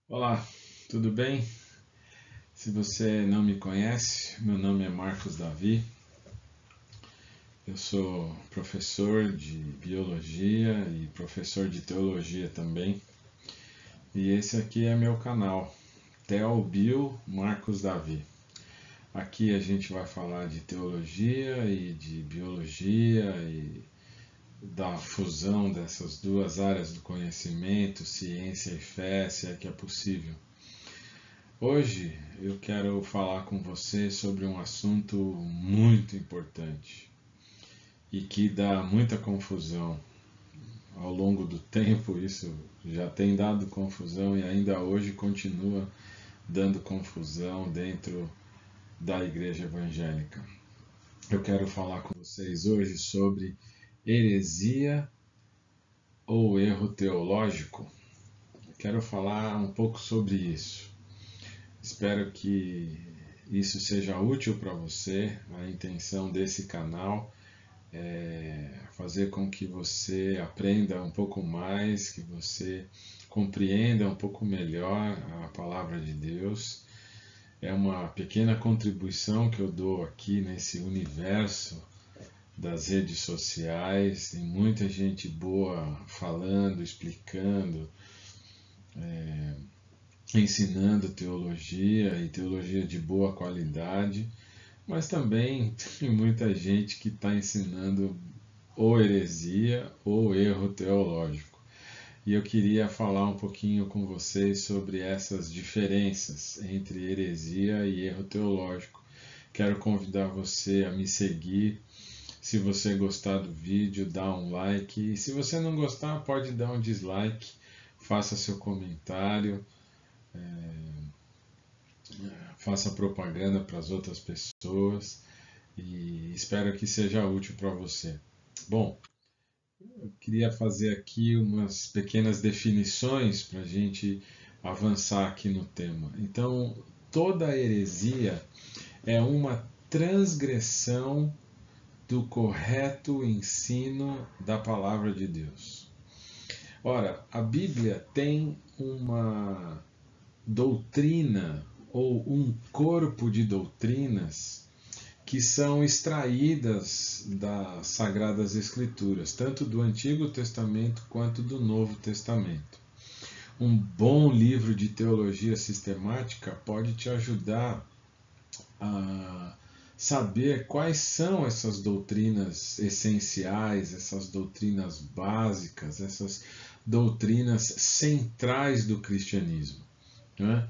Olá, tudo bem? Se você não me conhece, meu nome é Marcos Davi, eu sou professor de biologia e professor de teologia também, e esse aqui é meu canal, Teobio Marcos Davi. Aqui a gente vai falar de teologia e de biologia e da fusão dessas duas áreas do conhecimento, ciência e fé, se é que é possível. Hoje eu quero falar com você sobre um assunto muito importante e que dá muita confusão. Ao longo do tempo, isso já tem dado confusão e ainda hoje continua dando confusão dentro da igreja evangélica. Eu quero falar com vocês hoje sobre heresia ou erro teológico. Quero falar um pouco sobre isso. Espero que isso seja útil para você. A intenção desse canal é fazer com que você aprenda um pouco mais, que você compreenda um pouco melhor a palavra de Deus. É uma pequena contribuição que eu dou aqui nesse universo das redes sociais. Tem muita gente boa falando, explicando, ensinando teologia e teologia de boa qualidade, mas também tem muita gente que está ensinando ou heresia ou erro teológico. E eu queria falar um pouquinho com vocês sobre essas diferenças entre heresia e erro teológico. Quero convidar você a me seguir. Se você gostar do vídeo, dá um like. E se você não gostar, pode dar um dislike. Faça seu comentário. Faça propaganda para as outras pessoas e espero que seja útil para você. Bom, eu queria fazer aqui umas pequenas definições para a gente avançar aqui no tema. Então, toda heresia é uma transgressão do correto ensino da palavra de Deus. Ora, a Bíblia tem uma doutrina ou um corpo de doutrinas que são extraídas das Sagradas Escrituras, tanto do Antigo Testamento quanto do Novo Testamento. Um bom livro de teologia sistemática pode te ajudar a saber quais são essas doutrinas essenciais, essas doutrinas básicas, essas doutrinas centrais do cristianismo. Né?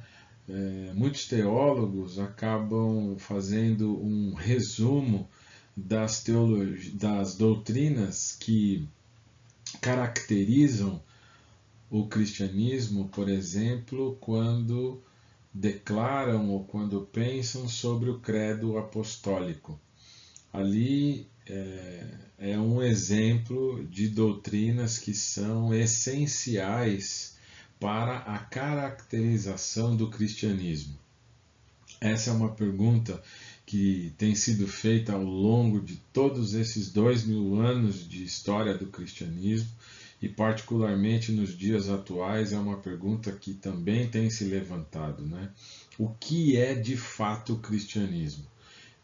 Muitos teólogos acabam fazendo um resumo das doutrinas que caracterizam o cristianismo, por exemplo, quando declaram ou quando pensam sobre o credo apostólico. Ali é um exemplo de doutrinas que são essenciais para a caracterização do cristianismo? Essa é uma pergunta que tem sido feita ao longo de todos esses 2000 anos de história do cristianismo e particularmente nos dias atuais é uma pergunta que também tem se levantado, né? O que é de fato o cristianismo?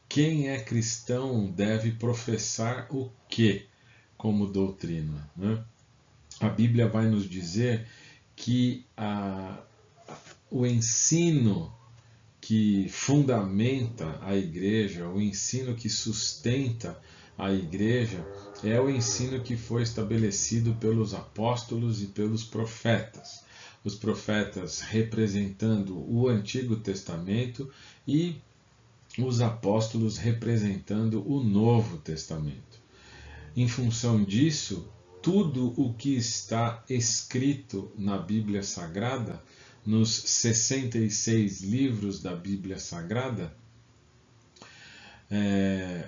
Quem é cristão deve professar o que como doutrina, né? A Bíblia vai nos dizer que o ensino que fundamenta a igreja, o ensino que sustenta a igreja, é o ensino que foi estabelecido pelos apóstolos e pelos profetas. Os profetas representando o Antigo Testamento e os apóstolos representando o Novo Testamento. Em função disso, tudo o que está escrito na Bíblia Sagrada, nos 66 livros da Bíblia Sagrada,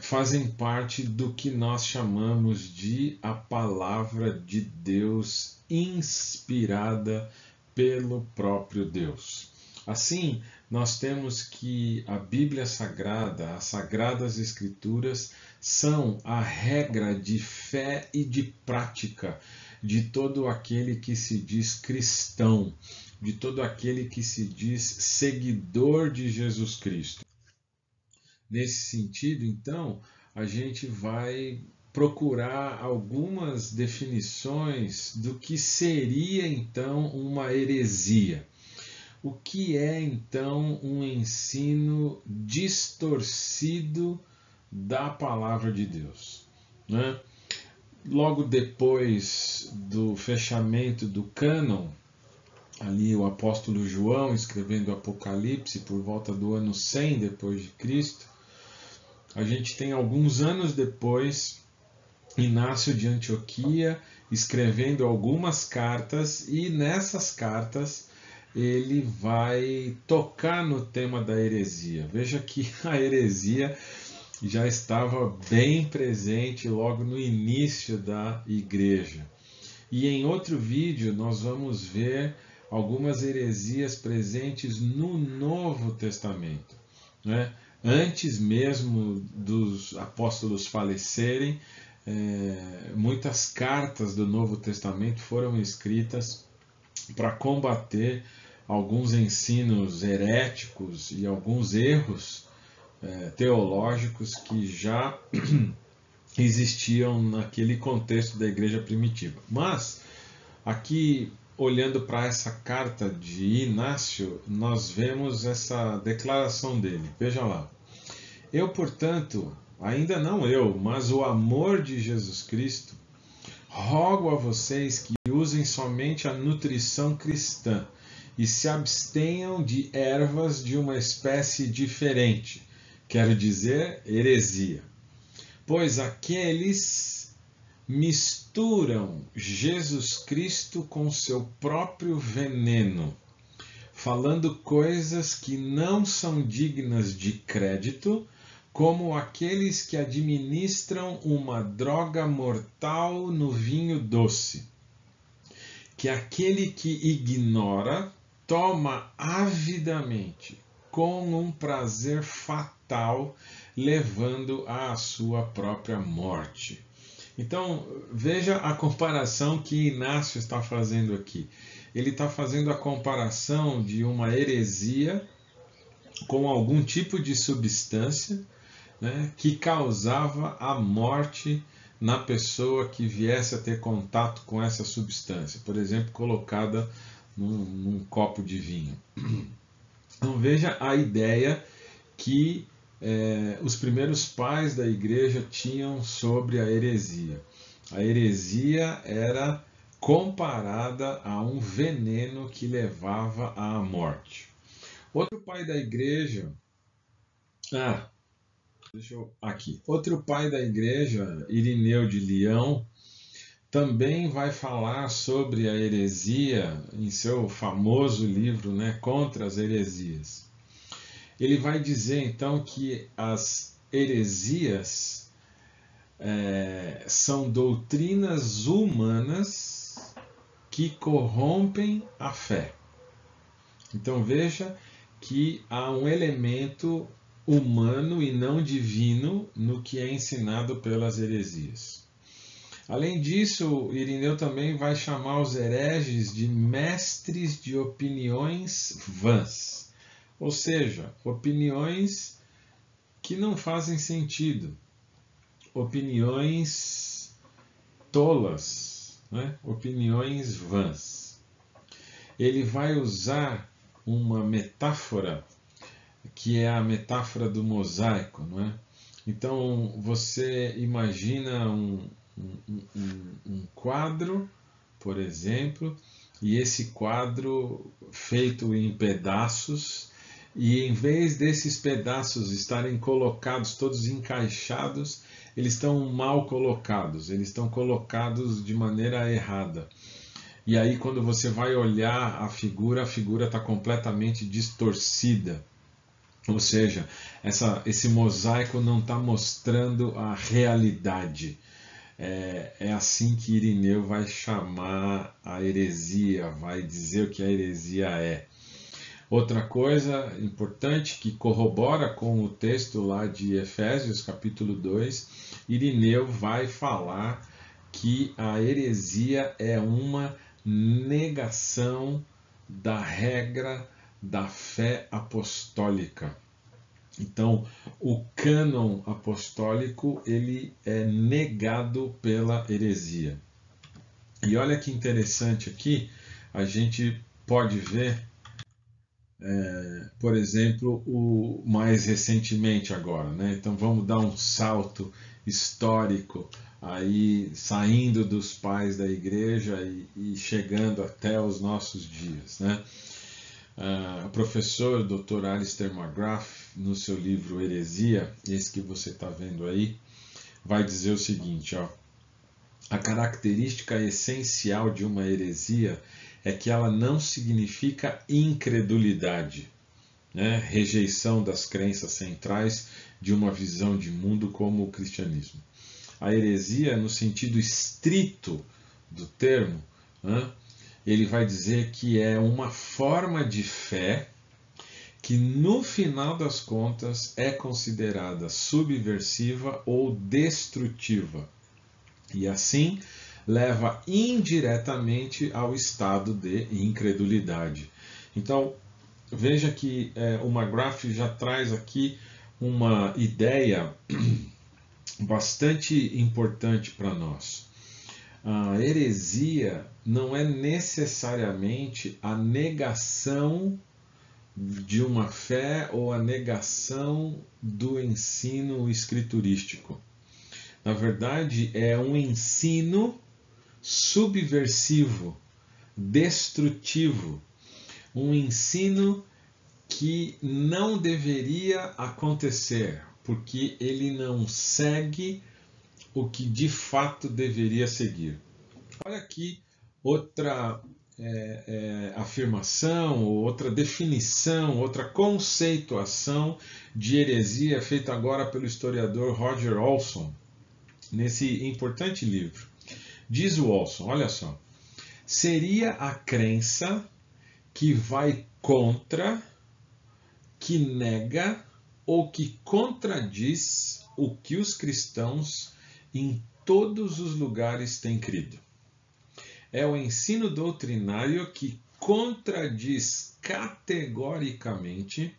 fazem parte do que nós chamamos de a palavra de Deus inspirada pelo próprio Deus. Assim, nós temos que a Bíblia Sagrada, as Sagradas Escrituras, são a regra de fé e de prática de todo aquele que se diz cristão, de todo aquele que se diz seguidor de Jesus Cristo. Nesse sentido, então, a gente vai procurar algumas definições do que seria então uma heresia. O que é então um ensino distorcido da palavra de Deus, né? Logo depois do fechamento do cânon, ali o apóstolo João escrevendo o Apocalipse por volta do ano 100 depois de Cristo, a gente tem alguns anos depois Inácio de Antioquia escrevendo algumas cartas, e nessas cartas ele vai tocar no tema da heresia. Veja que a heresia já estava bem presente logo no início da igreja. E em outro vídeo nós vamos ver algumas heresias presentes no Novo Testamento, né? Antes mesmo dos apóstolos falecerem, muitas cartas do Novo Testamento foram escritas para combater alguns ensinos heréticos e alguns erros teológicos que já existiam naquele contexto da igreja primitiva. Mas, aqui, olhando para essa carta de Inácio, nós vemos essa declaração dele. Veja lá. Eu, portanto, ainda não eu, mas o amor de Jesus Cristo, rogo a vocês que usem somente a nutrição cristã e se abstenham de ervas de uma espécie diferente, quero dizer, heresia. Pois aqueles misturam Jesus Cristo com seu próprio veneno, falando coisas que não são dignas de crédito, como aqueles que administram uma droga mortal no vinho doce, que aquele que ignora toma avidamente, com um prazer fatal, levando à sua própria morte. Então, veja a comparação que Inácio está fazendo aqui. Ele está fazendo a comparação de uma heresia com algum tipo de substância, né, que causava a morte na pessoa que viesse a ter contato com essa substância, por exemplo, colocada num copo de vinho. Então veja a ideia que os primeiros pais da igreja tinham sobre a heresia. A heresia era comparada a um veneno que levava à morte. Outro pai da igreja... Outro pai da igreja, Irineu de Leão, também vai falar sobre a heresia em seu famoso livro, né, Contra as Heresias. Ele vai dizer então que as heresias são doutrinas humanas que corrompem a fé. Então veja que há um elemento humano e não divino no que é ensinado pelas heresias. Além disso, Irineu também vai chamar os hereges de mestres de opiniões vãs, ou seja, opiniões que não fazem sentido, opiniões tolas, né? Opiniões vãs. Ele vai usar uma metáfora que é a metáfora do mosaico, não é? Então você imagina um quadro, por exemplo, e esse quadro feito em pedaços, e em vez desses pedaços estarem colocados, todos encaixados, eles estão mal colocados, eles estão colocados de maneira errada. E aí quando você vai olhar a figura está completamente distorcida. Ou seja, esse mosaico não está mostrando a realidade. É assim que Irineu vai chamar a heresia, vai dizer o que a heresia é. Outra coisa importante que corrobora com o texto lá de Efésios, capítulo 2, Irineu vai falar que a heresia é uma negação da regra da fé apostólica. Então, o cânon apostólico ele é negado pela heresia. E olha que interessante aqui, a gente pode ver, por exemplo, o mais recentemente agora, né? Então vamos dar um salto histórico aí saindo dos pais da igreja e chegando até os nossos dias, né? O professor Dr. Alistair McGrath, no seu livro Heresia, esse que você está vendo aí, vai dizer o seguinte, ó: a característica essencial de uma heresia é que ela não significa incredulidade, né? Rejeição das crenças centrais de uma visão de mundo como o cristianismo. A heresia, no sentido estrito do termo, né? Ele vai dizer que é uma forma de fé que, no final das contas, é considerada subversiva ou destrutiva, e assim leva indiretamente ao estado de incredulidade. Então, veja que o McGrath já traz aqui uma ideia bastante importante para nós. A heresia não é necessariamente a negação de uma fé ou a negação do ensino escriturístico. Na verdade, é um ensino subversivo, destrutivo, um ensino que não deveria acontecer, porque ele não segue o que de fato deveria seguir. Olha aqui outra afirmação, outra definição, outra conceituação de heresia feita agora pelo historiador Roger Olson, nesse importante livro. Diz o Olson, olha só: seria a crença que vai contra, que nega ou que contradiz o que os cristãos em todos os lugares têm crido. É o ensino doutrinário que contradiz categoricamente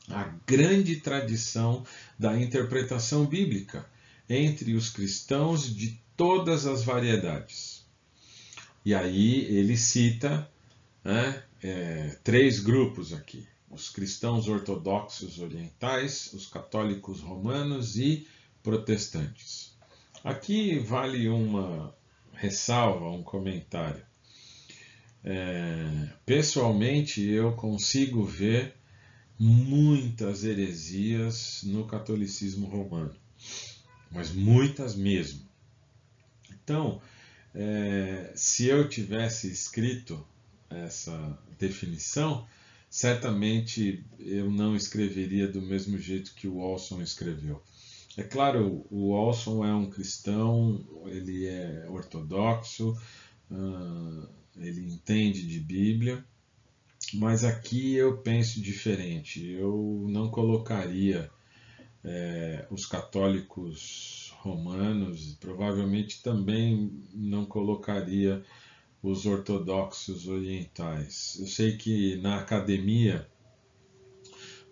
a grande tradição da interpretação bíblica entre os cristãos de todas as variedades. E aí ele cita, né, 3 grupos aqui: os cristãos ortodoxos orientais, os católicos romanos e protestantes. Aqui vale uma ressalva, um comentário. Pessoalmente, eu consigo ver muitas heresias no catolicismo romano, mas muitas mesmo. Então, se eu tivesse escrito essa definição, certamente eu não escreveria do mesmo jeito que o Olson escreveu. É claro, o Olson é um cristão, ele é ortodoxo, ele entende de Bíblia, mas aqui eu penso diferente. Eu não colocaria os católicos romanos, provavelmente também não colocaria os ortodoxos orientais. Eu sei que na academia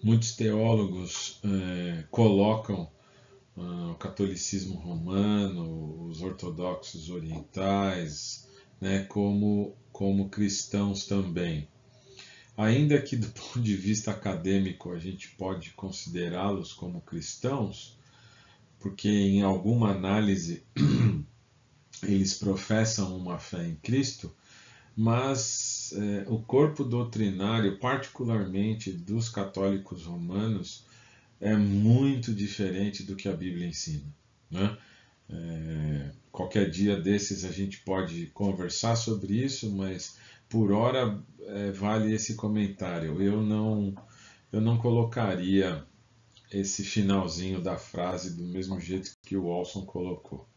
muitos teólogos colocam o catolicismo romano, os ortodoxos orientais, né, como cristãos também. Ainda que do ponto de vista acadêmico a gente pode considerá-los como cristãos, porque em alguma análise eles professam uma fé em Cristo, mas o corpo doutrinário, particularmente dos católicos romanos, é muito diferente do que a Bíblia ensina, né? Qualquer dia desses a gente pode conversar sobre isso, mas por hora vale esse comentário. Eu não colocaria esse finalzinho da frase do mesmo jeito que o Olson colocou.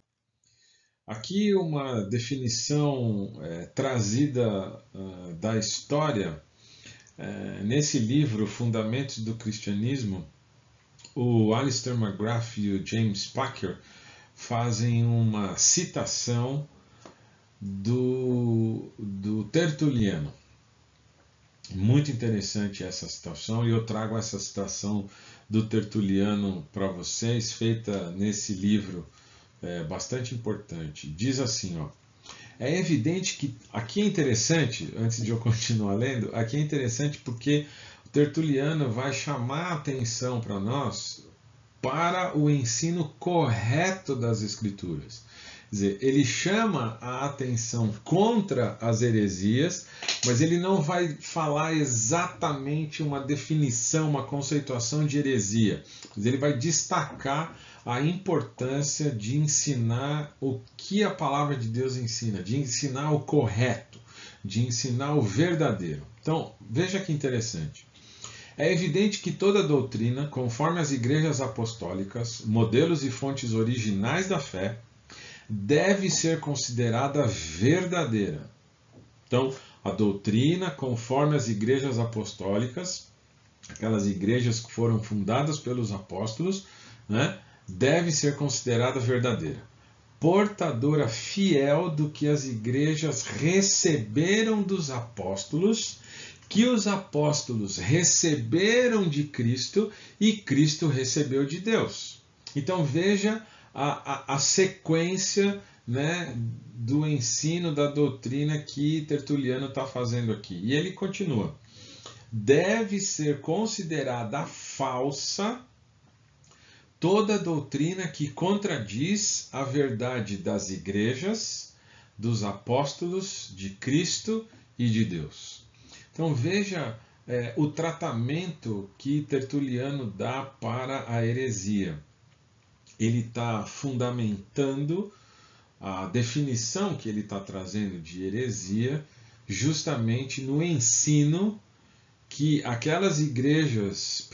Aqui uma definição trazida da história. Nesse livro, Fundamentos do Cristianismo, o Alistair McGrath e o James Packer fazem uma citação do Tertuliano. Muito interessante essa citação, e eu trago essa citação do Tertuliano para vocês, feita nesse livro bastante importante. Diz assim, ó: é evidente que, aqui é interessante, antes de eu continuar lendo, aqui é interessante porque o Tertuliano vai chamar a atenção para nós para o ensino correto das Escrituras. Quer dizer, ele chama a atenção contra as heresias, mas ele não vai falar exatamente uma definição, uma conceituação de heresia. Mas ele vai destacar a importância de ensinar o que a palavra de Deus ensina, de ensinar o correto, de ensinar o verdadeiro. Então, veja que interessante. É evidente que toda doutrina, conforme as igrejas apostólicas, modelos e fontes originais da fé, deve ser considerada verdadeira. Então, a doutrina, conforme as igrejas apostólicas, aquelas igrejas que foram fundadas pelos apóstolos, né, deve ser considerada verdadeira. Portadora fiel do que as igrejas receberam dos apóstolos, que os apóstolos receberam de Cristo e Cristo recebeu de Deus. Então veja a sequência, né, do ensino da doutrina que Tertuliano está fazendo aqui. E ele continua: deve ser considerada falsa toda doutrina que contradiz a verdade das igrejas, dos apóstolos, de Cristo e de Deus. Então veja o tratamento que Tertuliano dá para a heresia. Ele está fundamentando a definição que ele está trazendo de heresia justamente no ensino que aquelas igrejas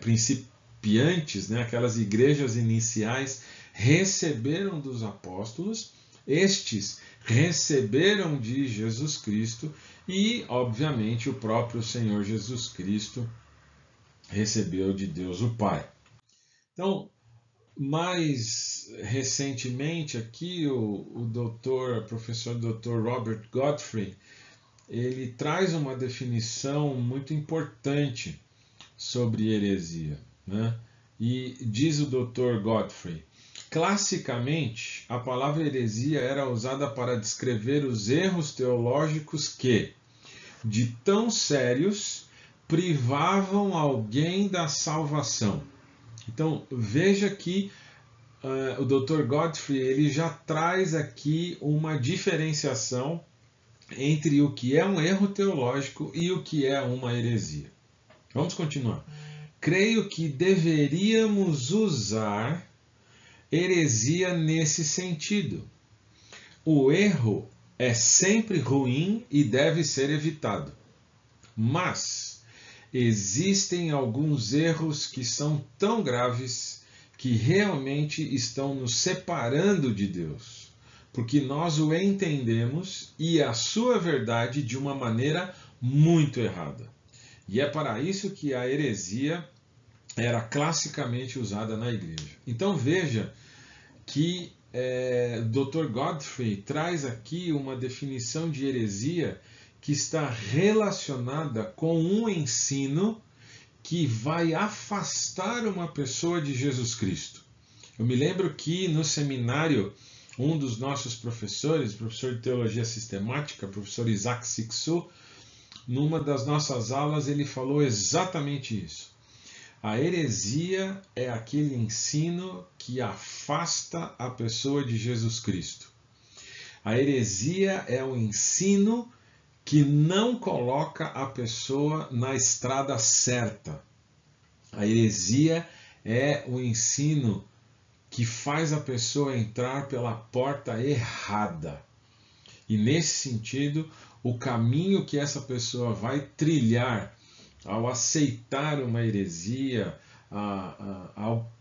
principiantes, né, aquelas igrejas iniciais, receberam dos apóstolos, estes receberam de Jesus Cristo e, obviamente, o próprio Senhor Jesus Cristo recebeu de Deus o Pai. Então, mais recentemente aqui, o professor Dr. Robert Godfrey, ele traz uma definição muito importante sobre heresia, né? E diz o Dr. Godfrey: classicamente, a palavra heresia era usada para descrever os erros teológicos que, de tão sérios, privavam alguém da salvação. Então, veja que o Dr. Godfrey ele já traz aqui uma diferenciação entre o que é um erro teológico e o que é uma heresia. Vamos continuar. Creio que deveríamos usar heresia nesse sentido. O erro é sempre ruim e deve ser evitado. Mas existem alguns erros que são tão graves que realmente estão nos separando de Deus, porque nós o entendemos e a sua verdade de uma maneira muito errada. E é para isso que a heresia era classicamente usada na igreja. Então veja que Dr. Godfrey traz aqui uma definição de heresia que está relacionada com um ensino que vai afastar uma pessoa de Jesus Cristo. Eu me lembro que no seminário, um dos nossos professores, professor de teologia sistemática, professor Isaac Sixu, numa das nossas aulas ele falou exatamente isso. A heresia é aquele ensino que afasta a pessoa de Jesus Cristo. A heresia é o ensino que não coloca a pessoa na estrada certa. A heresia é o ensino que faz a pessoa entrar pela porta errada. E nesse sentido, o caminho que essa pessoa vai trilhar ao aceitar uma heresia, ao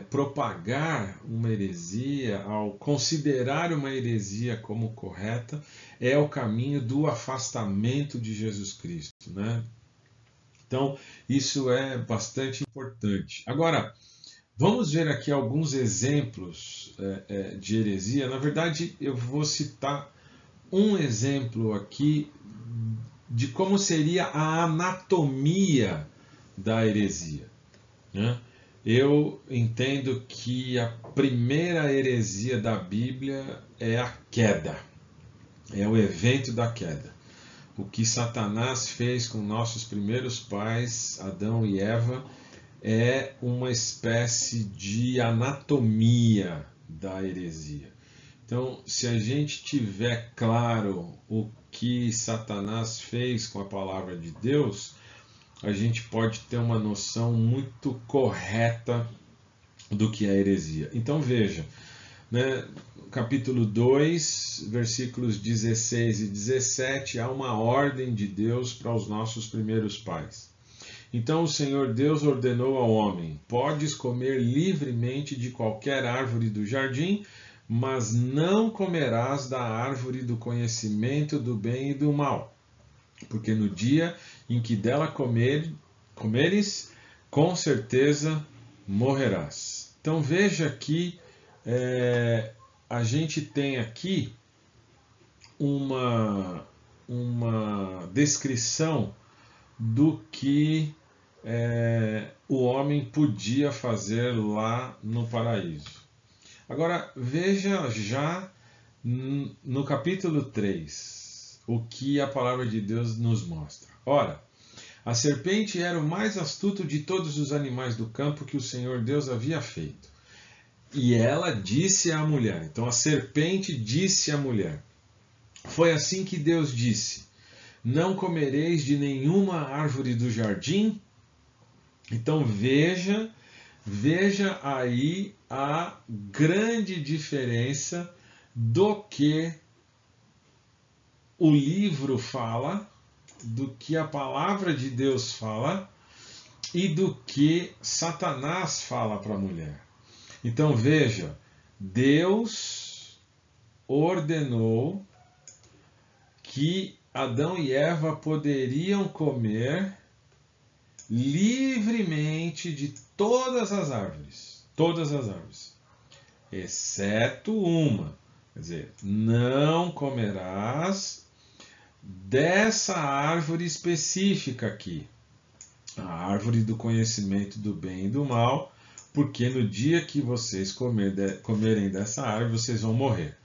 propagar uma heresia, ao considerar uma heresia como correta, é o caminho do afastamento de Jesus Cristo, né? Então, isso é bastante importante. Agora, Vamos ver aqui alguns exemplos de heresia. Na verdade, eu vou citar um exemplo aqui de como seria a anatomia da heresia, né? Eu entendo que a primeira heresia da Bíblia é a queda, é o evento da queda. O que Satanás fez com nossos primeiros pais, Adão e Eva, é uma espécie de anatomia da heresia. Então, se a gente tiver claro o que Satanás fez com a palavra de Deus, a gente pode ter uma noção muito correta do que é heresia. Então veja, né, capítulo 2, versículos 16 e 17, há uma ordem de Deus para os nossos primeiros pais. Então o Senhor Deus ordenou ao homem: podes comer livremente de qualquer árvore do jardim, mas não comerás da árvore do conhecimento do bem e do mal, porque no dia em que dela comeres, com certeza morrerás. Então veja que a gente tem aqui uma descrição do que o homem podia fazer lá no paraíso. Agora veja já no capítulo 3 o que a palavra de Deus nos mostra. Ora, a serpente era o mais astuto de todos os animais do campo que o Senhor Deus havia feito. E ela disse à mulher, então a serpente disse à mulher, foi assim que Deus disse, não comereis de nenhuma árvore do jardim? Então veja aí a grande diferença do que o livro fala, do que a palavra de Deus fala e do que Satanás fala para a mulher. Então veja, Deus ordenou que Adão e Eva poderiam comer livremente de todas as árvores, exceto uma. Quer dizer, não comerás dessa árvore específica aqui, a árvore do conhecimento do bem e do mal, porque no dia que vocês comerem dessa árvore, vocês vão morrer.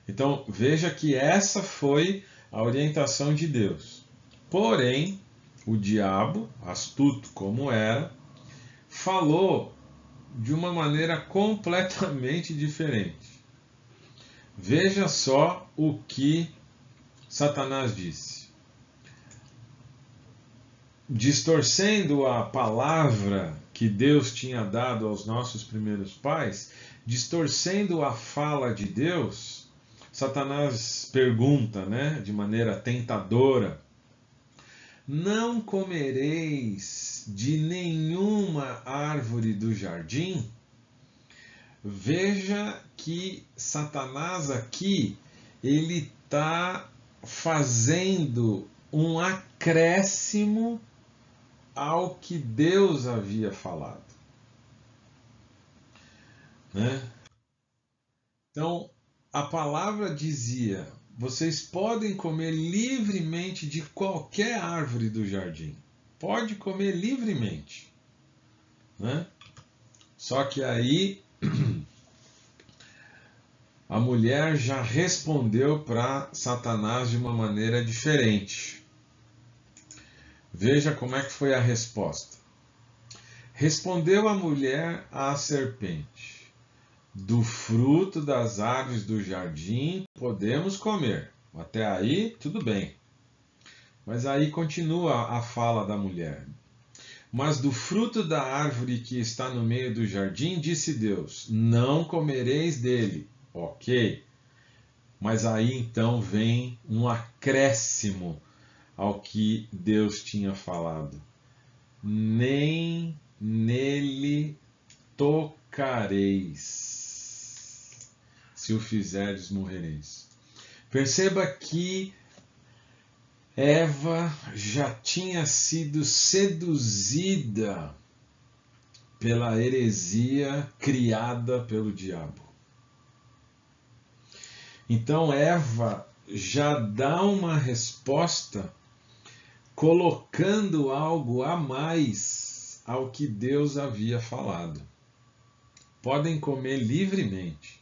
Então, veja que essa foi a orientação de Deus. Porém, o diabo, astuto como era, falou de uma maneira completamente diferente. Veja só o que Satanás disse. Distorcendo a palavra que Deus tinha dado aos nossos primeiros pais, distorcendo a fala de Deus, Satanás pergunta, né, de maneira tentadora: não comereis de nenhuma árvore do jardim? Veja que Satanás aqui, ele está fazendo um acréscimo ao que Deus havia falado, né? Então, a palavra dizia: vocês podem comer livremente de qualquer árvore do jardim. Pode comer livremente, né? Só que aí a mulher já respondeu para Satanás de uma maneira diferente. Veja como é que foi a resposta. Respondeu a mulher à serpente: do fruto das árvores do jardim podemos comer. Até aí, tudo bem. Mas aí continua a fala da mulher. Mas do fruto da árvore que está no meio do jardim, disse Deus: não comereis dele. Ok. Mas aí então vem um acréscimo ao que Deus tinha falado. Nem nele tocareis. Se o fizerdes, morrereis. Perceba que Eva já tinha sido seduzida pela heresia criada pelo diabo. Então Eva já dá uma resposta colocando algo a mais ao que Deus havia falado. Podem comer livremente,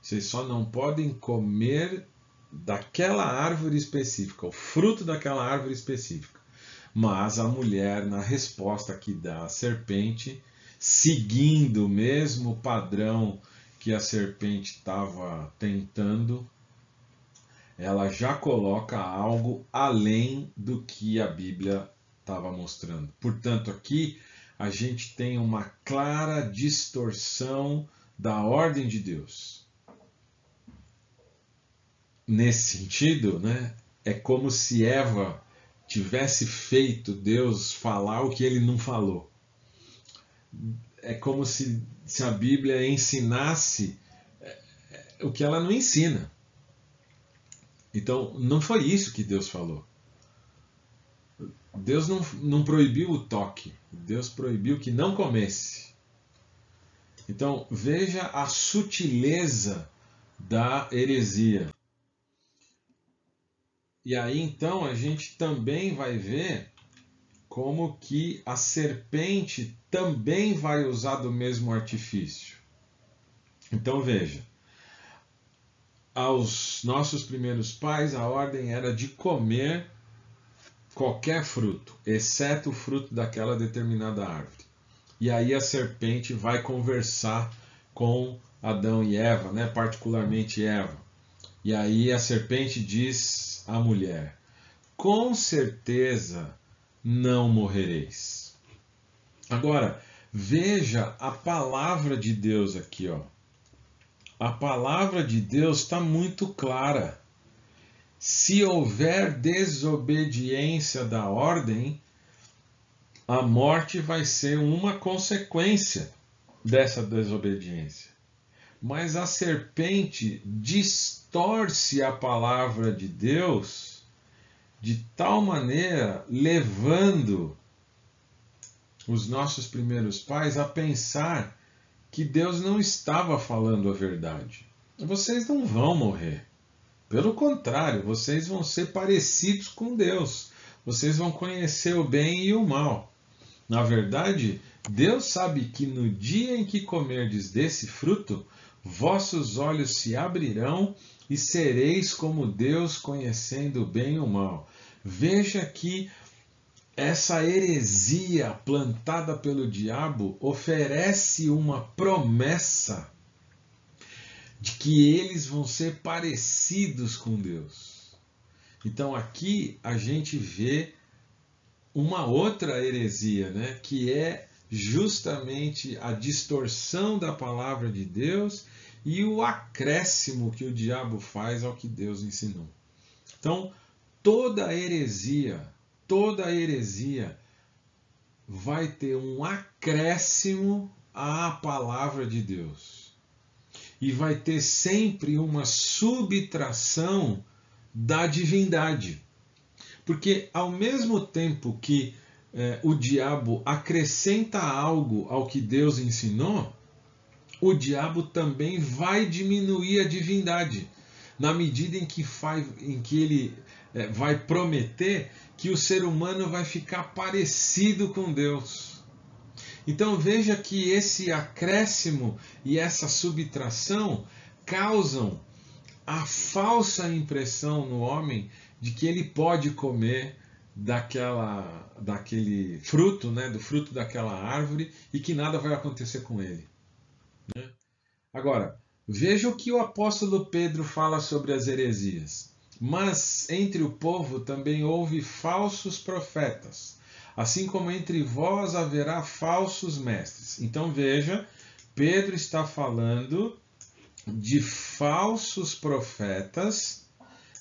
vocês só não podem comer daquela árvore específica, o fruto daquela árvore específica. Mas a mulher, na resposta que dá à serpente, seguindo o mesmo padrão que a serpente estava tentando, ela já coloca algo além do que a Bíblia estava mostrando. Portanto, aqui a gente tem uma clara distorção da ordem de Deus. Nesse sentido, né, é como se Eva tivesse feito Deus falar o que ele não falou. É como se a Bíblia ensinasse o que ela não ensina. Então, não foi isso que Deus falou. Deus não proibiu o toque. Deus proibiu que não comesse. Então, veja a sutileza da heresia. E aí, então, a gente também vai ver como que a serpente também vai usar do mesmo artifício. Então, veja. Aos nossos primeiros pais, a ordem era de comer qualquer fruto, exceto o fruto daquela determinada árvore. E aí a serpente vai conversar com Adão e Eva, né? Particularmente Eva. E aí a serpente diz à mulher: com certeza não morrereis. Agora, veja a palavra de Deus aqui, ó. A palavra de Deus está muito clara. Se houver desobediência da ordem, a morte vai ser uma consequência dessa desobediência. Mas a serpente distorce a palavra de Deus de tal maneira, levando os nossos primeiros pais a pensar que Deus não estava falando a verdade. Vocês não vão morrer. Pelo contrário, vocês vão ser parecidos com Deus. Vocês vão conhecer o bem e o mal. Na verdade, Deus sabe que no dia em que comerdes desse fruto, vossos olhos se abrirão e sereis como Deus, conhecendo o bem e o mal. Veja que essa heresia plantada pelo diabo oferece uma promessa de que eles vão ser parecidos com Deus. Então aqui a gente vê uma outra heresia, né, que é justamente a distorção da palavra de Deus e o acréscimo que o diabo faz ao que Deus ensinou. Então, toda heresia vai ter um acréscimo à palavra de Deus. E vai ter sempre uma subtração da divindade. Porque ao mesmo tempo que o diabo acrescenta algo ao que Deus ensinou, o diabo também vai diminuir a divindade, na medida em que ele vai prometer que o ser humano vai ficar parecido com Deus. Então veja que esse acréscimo e essa subtração causam a falsa impressão no homem de que ele pode comer daquele fruto, né, do fruto daquela árvore, e que nada vai acontecer com ele. Né? Agora, veja o que o apóstolo Pedro fala sobre as heresias. Mas entre o povo também houve falsos profetas, assim como entre vós haverá falsos mestres. Então veja, Pedro está falando de falsos profetas.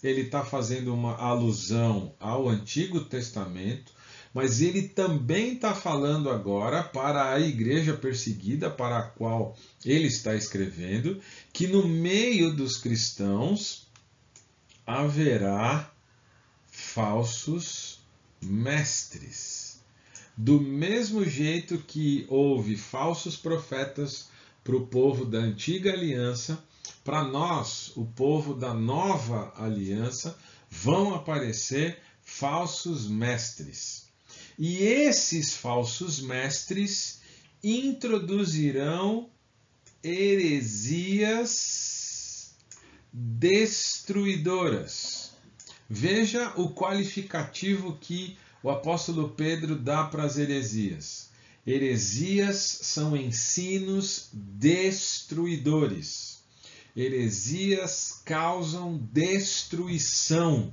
Ele está fazendo uma alusão ao Antigo Testamento, mas ele também está falando agora para a igreja perseguida, para a qual ele está escrevendo, que no meio dos cristãos haverá falsos mestres. Do mesmo jeito que houve falsos profetas para o povo da antiga aliança, para nós, o povo da nova aliança, vão aparecer falsos mestres. E esses falsos mestres introduzirão heresias destruidoras. Veja o qualificativo que o apóstolo Pedro dá para as heresias. Heresias são ensinos destruidores. Heresias causam destruição,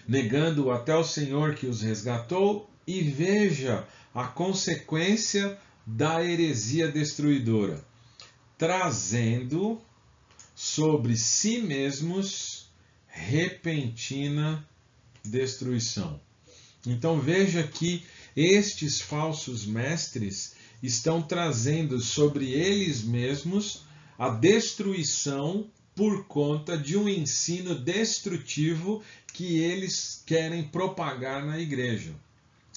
negando até o Senhor que os resgatou, e veja a consequência da heresia destruidora, trazendo sobre si mesmos repentina destruição. Então veja que estes falsos mestres estão trazendo sobre eles mesmos a destruição por conta de um ensino destrutivo que eles querem propagar na igreja.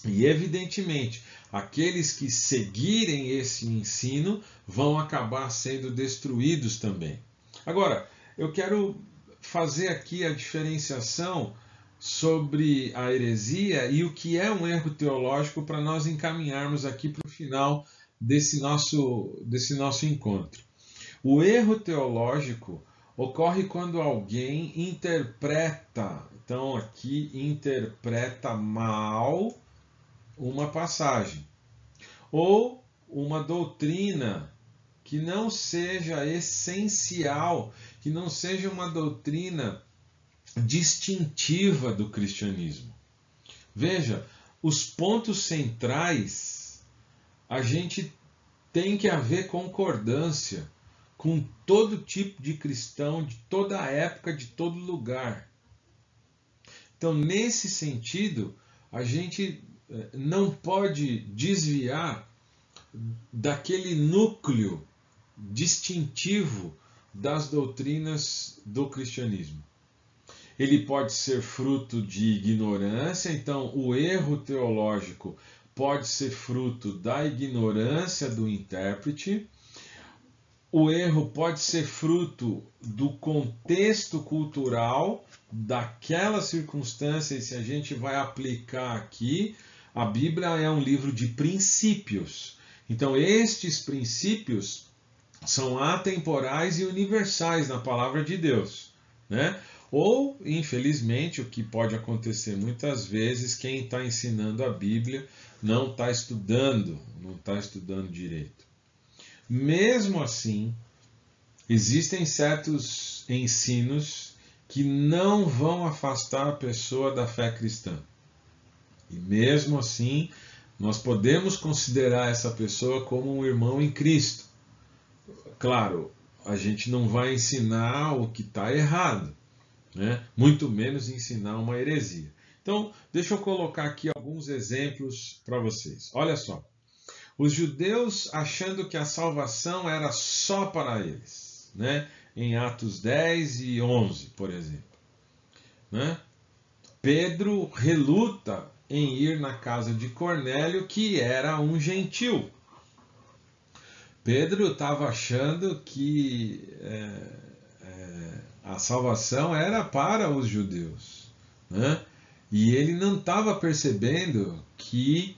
E evidentemente, aqueles que seguirem esse ensino vão acabar sendo destruídos também. Agora, eu quero fazer aqui a diferenciação sobre a heresia e o que é um erro teológico para nós encaminharmos aqui para o final desse nosso encontro. O erro teológico ocorre quando alguém interpreta, então aqui interpreta mal uma passagem, ou uma doutrina que não seja essencial, que não seja uma doutrina distintiva do cristianismo. Veja, os pontos centrais, a gente tem que haver concordância com todo tipo de cristão, de toda época, de todo lugar. Então, nesse sentido, a gente não pode desviar daquele núcleo distintivo das doutrinas do cristianismo. Ele pode ser fruto de ignorância, então o erro teológico pode ser fruto da ignorância do intérprete. O erro pode ser fruto do contexto cultural daquela circunstância, e se a gente vai aplicar aqui, a Bíblia é um livro de princípios. Então, estes princípios são atemporais e universais na palavra de Deus, né? Ou, infelizmente, o que pode acontecer muitas vezes, quem está ensinando a Bíblia não está estudando direito. Mesmo assim, existem certos ensinos que não vão afastar a pessoa da fé cristã. E mesmo assim, nós podemos considerar essa pessoa como um irmão em Cristo. Claro, a gente não vai ensinar o que está errado, né? Muito menos ensinar uma heresia. Então, deixa eu colocar aqui alguns exemplos para vocês. Olha só. Os judeus achando que a salvação era só para eles, né? Em Atos 10 e 11, por exemplo. Né? Pedro reluta em ir na casa de Cornélio, que era um gentil. Pedro estava achando que a salvação era para os judeus, né? E ele não estava percebendo que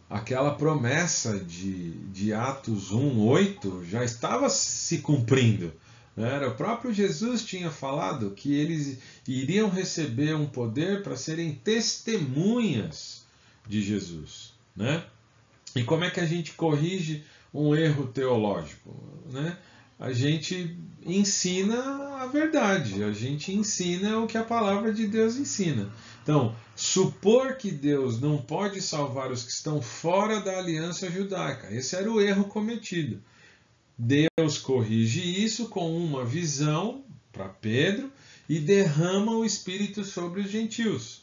aquela promessa de Atos 1:8 já estava se cumprindo. O próprio Jesus tinha falado que eles iriam receber um poder para serem testemunhas de Jesus, né? E como é que a gente corrige um erro teológico, né? A gente ensina a verdade, a gente ensina o que a palavra de Deus ensina. Então, supor que Deus não pode salvar os que estão fora da aliança judaica, esse era o erro cometido. Deus corrige isso com uma visão para Pedro e derrama o Espírito sobre os gentios.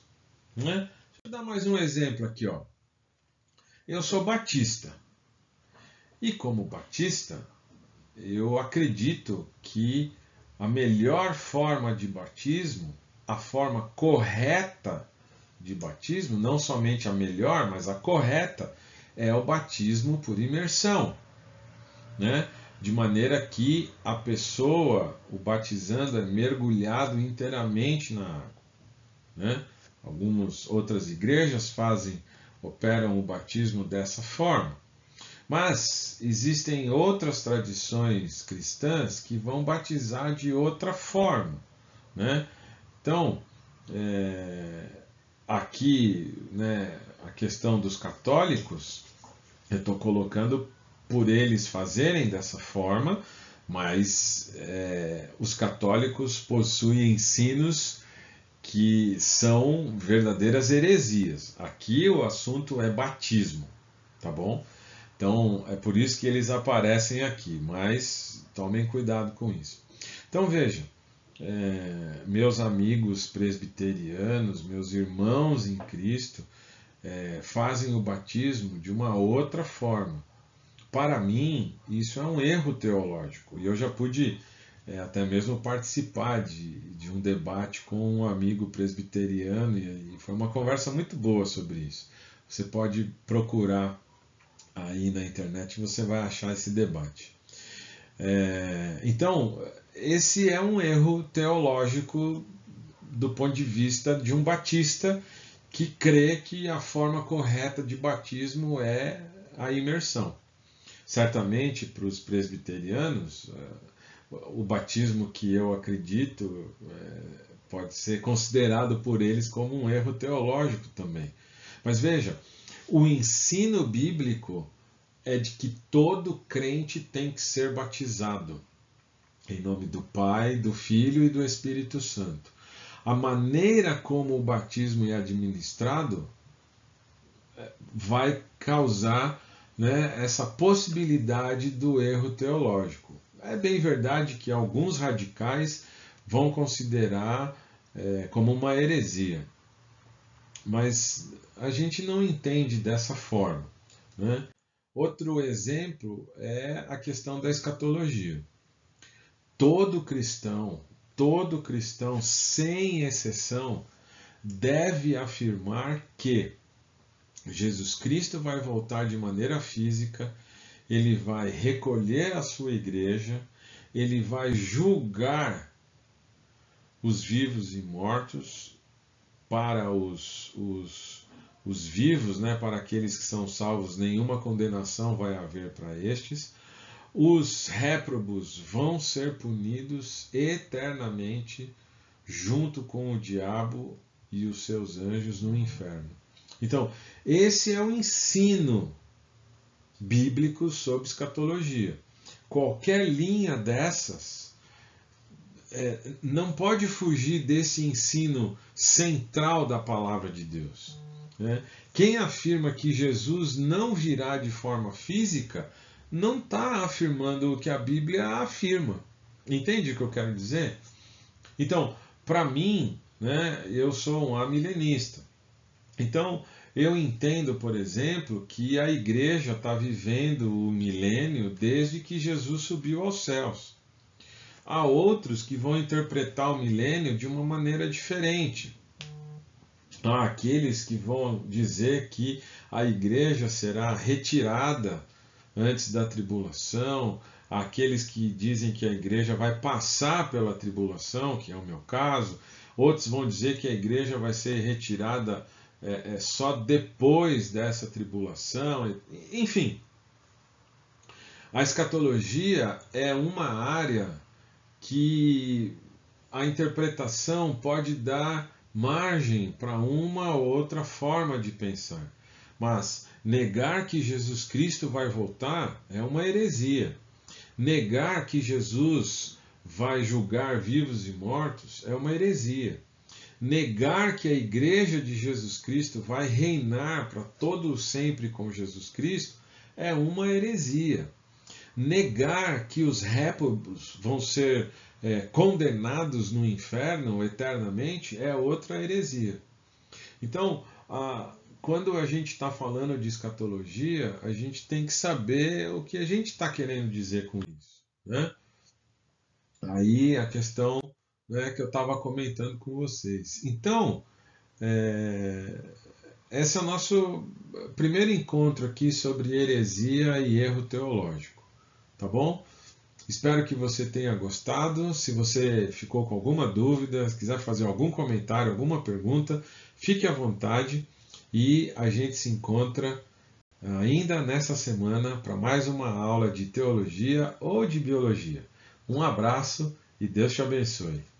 Né? Deixa eu dar mais um exemplo aqui. Ó. Eu sou batista. E como batista, eu acredito que a melhor forma de batismo, a forma correta de batismo, não somente a melhor, mas a correta, é o batismo por imersão, né? De maneira que a pessoa, o batizando, é mergulhado inteiramente na água, né? Algumas outras igrejas operam o batismo dessa forma. Mas existem outras tradições cristãs que vão batizar de outra forma, né? Então, aqui, né, a questão dos católicos, eu estou colocando por eles fazerem dessa forma, mas os católicos possuem ensinos que são verdadeiras heresias. Aqui o assunto é batismo, tá bom? Então é por isso que eles aparecem aqui, mas tomem cuidado com isso. Então veja, meus amigos presbiterianos, meus irmãos em Cristo, fazem o batismo de uma outra forma. Para mim, isso é um erro teológico. E eu já pude até mesmo participar de um debate com um amigo presbiteriano, e foi uma conversa muito boa sobre isso. Você pode procurar aí na internet, você vai achar esse debate. Então, esse é um erro teológico do ponto de vista de um batista que crê que a forma correta de batismo é a imersão. Certamente, para os presbiterianos, o batismo que eu acredito pode ser considerado por eles como um erro teológico também. Mas veja, o ensino bíblico é de que todo crente tem que ser batizado em nome do Pai, do Filho e do Espírito Santo. A maneira como o batismo é administrado vai causar, né, essa possibilidade do erro teológico. É bem verdade que alguns radicais vão considerar como uma heresia, mas a gente não entende dessa forma, né? Outro exemplo é a questão da escatologia. Todo cristão, sem exceção, deve afirmar que Jesus Cristo vai voltar de maneira física, ele vai recolher a sua igreja, ele vai julgar os vivos e mortos. Para os vivos, né, para aqueles que são salvos, nenhuma condenação vai haver para estes. Os réprobos vão ser punidos eternamente junto com o diabo e os seus anjos no inferno. Então, esse é o ensino bíblico sobre escatologia. Qualquer linha dessas não pode fugir desse ensino central da palavra de Deus, né? Quem afirma que Jesus não virá de forma física não está afirmando o que a Bíblia afirma. Entende o que eu quero dizer? Então, para mim, né, eu sou um amilenista. Então, eu entendo, por exemplo, que a igreja está vivendo o milênio desde que Jesus subiu aos céus. Há outros que vão interpretar o milênio de uma maneira diferente. Há aqueles que vão dizer que a igreja será retirada antes da tribulação, há aqueles que dizem que a igreja vai passar pela tribulação, que é o meu caso, outros vão dizer que a igreja vai ser retirada só depois dessa tribulação, enfim. A escatologia é uma área que a interpretação pode dar margem para uma ou outra forma de pensar. Mas negar que Jesus Cristo vai voltar é uma heresia. Negar que Jesus vai julgar vivos e mortos é uma heresia. Negar que a igreja de Jesus Cristo vai reinar para todo o sempre com Jesus Cristo é uma heresia. Negar que os réprobos vão ser condenados no inferno eternamente é outra heresia. Então, quando a gente está falando de escatologia, a gente tem que saber o que a gente está querendo dizer com isso, né? Aí a questão, né, que eu estava comentando com vocês. Então, esse é o nosso primeiro encontro aqui sobre heresia e erro teológico, tá bom? Espero que você tenha gostado. Se você ficou com alguma dúvida, se quiser fazer algum comentário, alguma pergunta, fique à vontade e a gente se encontra ainda nessa semana para mais uma aula de teologia ou de biologia. Um abraço e Deus te abençoe.